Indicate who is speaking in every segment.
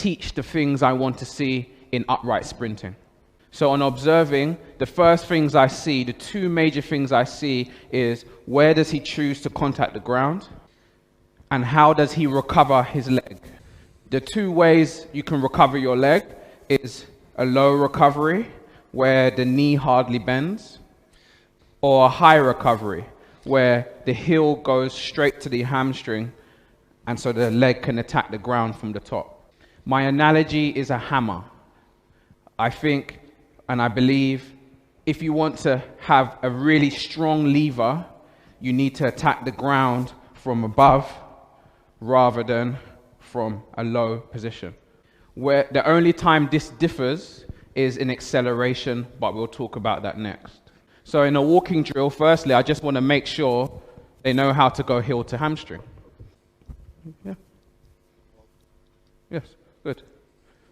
Speaker 1: teach the things I want to see in upright sprinting. So on observing, the first things I see, the two major things I see is where does he choose to contact the ground and how does he recover his leg. The two ways you can recover your leg is a low recovery where the knee hardly bends, or a high recovery where the heel goes straight to the hamstring and so the leg can attack the ground from the top. My analogy is a hammer. I think and I believe if you want to have a really strong lever, you need to attack the ground from above rather than from a low position. Where the only time this differs is in acceleration, but we'll talk about that next. So in a walking drill, firstly, I just want to make sure they know how to go heel to hamstring. Yeah. Yes, good.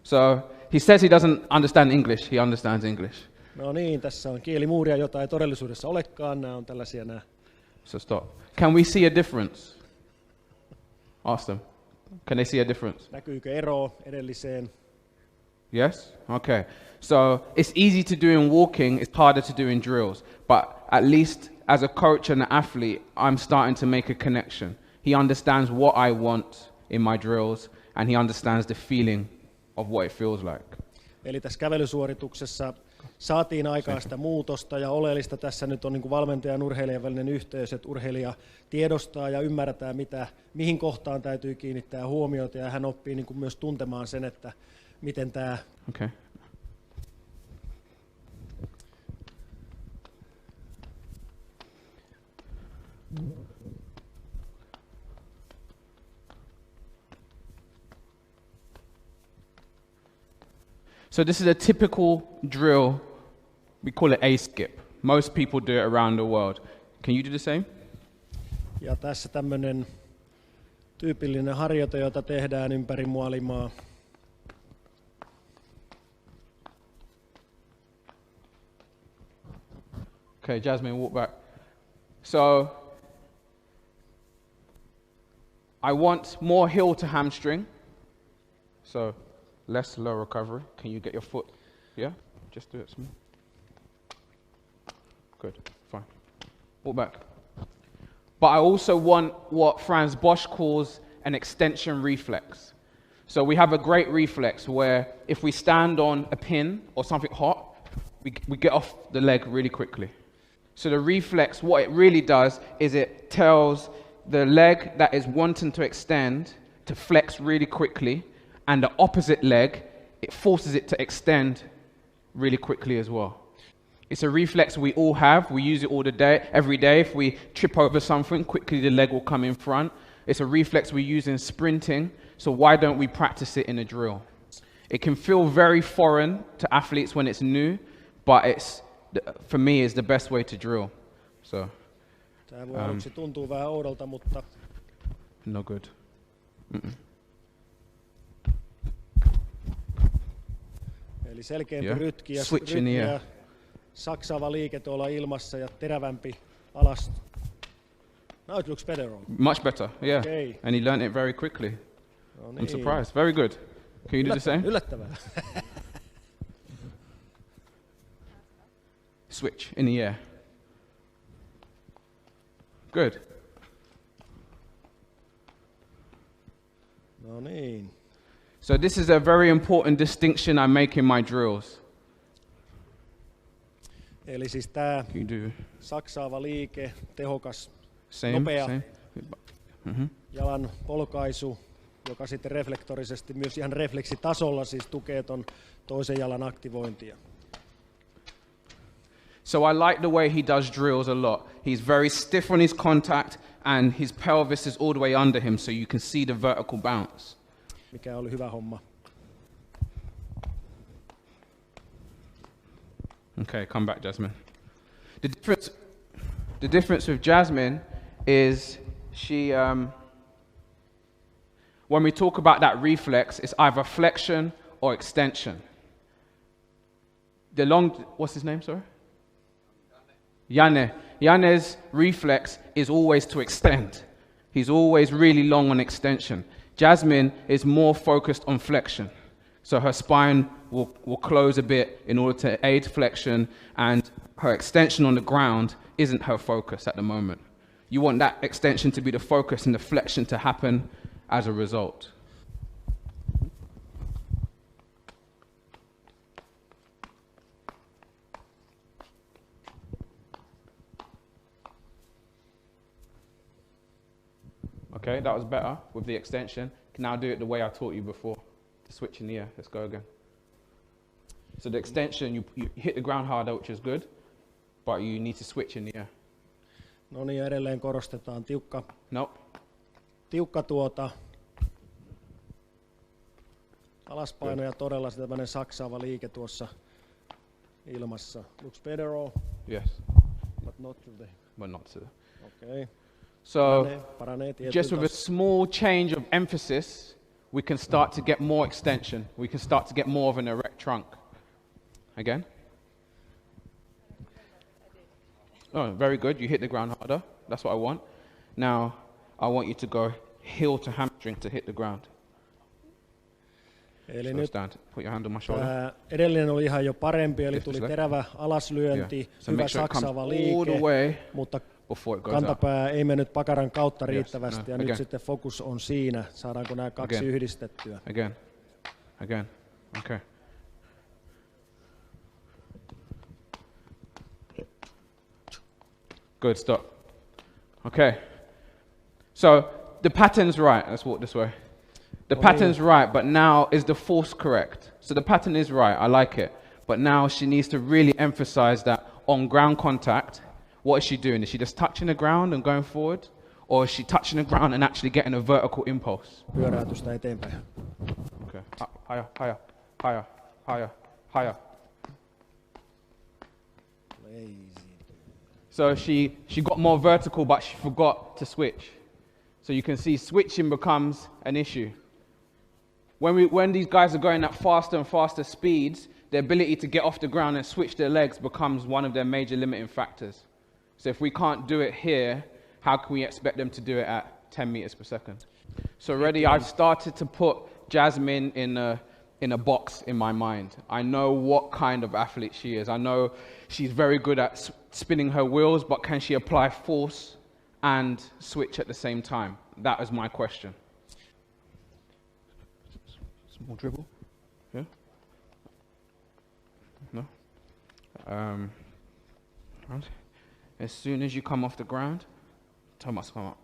Speaker 1: So he says he doesn't understand English. He understands English.
Speaker 2: No niin, tässä on kielimuuria, jota ei todellisuudessa olekaan. Nämä on tällaisia nämä.
Speaker 1: So stop. Can we see a difference? Ask them. Can they see a difference?
Speaker 2: Näkyykö ero edelliseen?
Speaker 1: Yes? Okay. So it's easy to do in walking, it's harder to do in drills. But at least as a coach and an athlete, I'm starting to make a connection. He understands what I want in my drills and he understands the feeling of what it feels like.
Speaker 2: Eli tässä kävelysuorituksessa saatiin aikaan sitä muutosta ja oleellista tässä nyt on niin kuin valmentajan ja urheilijan välinen yhteys, että urheilija tiedostaa ja ymmärtää, mihin kohtaan täytyy kiinnittää huomiota ja hän oppii niin kuin myös tuntemaan sen, että miten tämä...
Speaker 1: Okay. So this is a typical drill. We call it A-skip. Most people do it around the world. Can you do the same?
Speaker 2: Ja tässä tämmöinen tyypillinen harjoite, jota tehdään ympäri maailmaa.
Speaker 1: Okay, Jasmine, walk back. So I want more heel to hamstring. So less low recovery. Can you get your foot? Yeah? Just do it small. Good, fine. Walk back. But I also want what Franz Bosch calls an extension reflex. So we have a great reflex where if we stand on a pin or something hot, we get off the leg really quickly. So the reflex, what it really does is it tells the leg that is wanting to extend to flex really quickly, and the opposite leg, it forces it to extend really quickly as well. It's a reflex we all have. We use it all the day, every day. If we trip over something, quickly the leg will come in front. It's a reflex we use in sprinting, so why don't we practice it in a drill? It can feel very foreign to athletes when it's new, but for me, it's the best way to drill. So,
Speaker 2: tämä voi aluksi tuntuu vähän oudolta, mutta...
Speaker 1: No good.
Speaker 2: Eli selkeämpi rytki ja saksaava liike tuolla ilmassa ja terävämpi alas. Now it looks better.
Speaker 1: Much better, yeah.
Speaker 2: Okay.
Speaker 1: And he learned it very quickly.
Speaker 2: No niin.
Speaker 1: I'm surprised. Very good. Can you do the same?
Speaker 2: Yllättävää.
Speaker 1: Switch in the air. Good.
Speaker 2: No niin.
Speaker 1: So this is a very important distinction I make in my drills.
Speaker 2: Eli siis tämä
Speaker 1: Can you do
Speaker 2: saksaava liike, tehokas,
Speaker 1: same?
Speaker 2: nopea
Speaker 1: Same?
Speaker 2: jalan polkaisu, joka sitten reflektorisesti myös ihan refleksitasolla siis tukee ton toisen jalan aktivointia.
Speaker 1: So I like the way he does drills a lot. He's very stiff on his contact and his pelvis is all the way under him so you can see the vertical bounce.
Speaker 2: Mikä oli hyvä homma.
Speaker 1: Okay, come back, Jasmine. The difference with Jasmine is she, when we talk about that reflex, it's either flexion or extension. What's his name, sorry? Janne. Janne's reflex is always to extend. He's always really long on extension. Jasmine is more focused on flexion. So her spine will close a bit in order to aid flexion, and her extension on the ground isn't her focus at the moment. You want that extension to be the focus and the flexion to happen as a result. Okay, that was better with the extension. Can now do it the way I taught you before. The switch in the air. Let's go again. So the extension, you hit the ground harder, which is good, but you need to switch in the air.
Speaker 2: No niin, edelleen korostetaan
Speaker 1: Nope.
Speaker 2: tiukka alaspaino ja todella se tämmöinen saksaava liike tuossa ilmassa. Looks better all,
Speaker 1: Yes,
Speaker 2: but not to the...
Speaker 1: but not to.
Speaker 2: Okay.
Speaker 1: So
Speaker 2: Paranee
Speaker 1: just with a small change of emphasis, we can start to get more extension. We can start to get more of an erect trunk. Again. Oh, very good. You hit the ground harder. That's what I want. Now, I want you to go heel to hamstring to hit the ground.
Speaker 2: Eli
Speaker 1: So
Speaker 2: nyt
Speaker 1: stand. Put your hand on my shoulder.
Speaker 2: edellinen oli ihan jo parempi, eli
Speaker 1: Lift
Speaker 2: tuli
Speaker 1: this leg.
Speaker 2: terävä alaslyönti,
Speaker 1: Yeah. So
Speaker 2: hyvä
Speaker 1: make sure it comes
Speaker 2: saksaava
Speaker 1: all the way
Speaker 2: liike, mutta
Speaker 1: before it goes out.
Speaker 2: kantapää ei mennyt pakaran kautta
Speaker 1: Yes,
Speaker 2: riittävästi,
Speaker 1: no,
Speaker 2: ja
Speaker 1: again.
Speaker 2: nyt sitten fokus on siinä, saadaanko nämä kaksi
Speaker 1: Again.
Speaker 2: yhdistettyä.
Speaker 1: Again. Again. Okay. Good, stop. Okay. So the pattern's right. Let's walk this way. The pattern's right, but now is the force correct? So the pattern is right. I like it. But now she needs to really emphasize that on ground contact, what is she doing? Is she just touching the ground and going forward? Or is she touching the ground and actually getting a vertical impulse?
Speaker 2: Pyöräytystä eteenpäin.
Speaker 1: Okay. Up, higher, higher, higher, higher, higher. So she got more vertical, but she forgot to switch. So you can see switching becomes an issue. When these guys are going at faster and faster speeds, the ability to get off the ground and switch their legs becomes one of their major limiting factors. So if we can't do it here, how can we expect them to do it at 10 meters per second? So already I've started to put Jasmine in a box in my mind. I know what kind of athlete she is. I know she's very good at spinning her wheels, but can she apply force and switch at the same time? That is my question. Small dribble. Yeah? No? As soon as you come off the ground, Thomas, come up.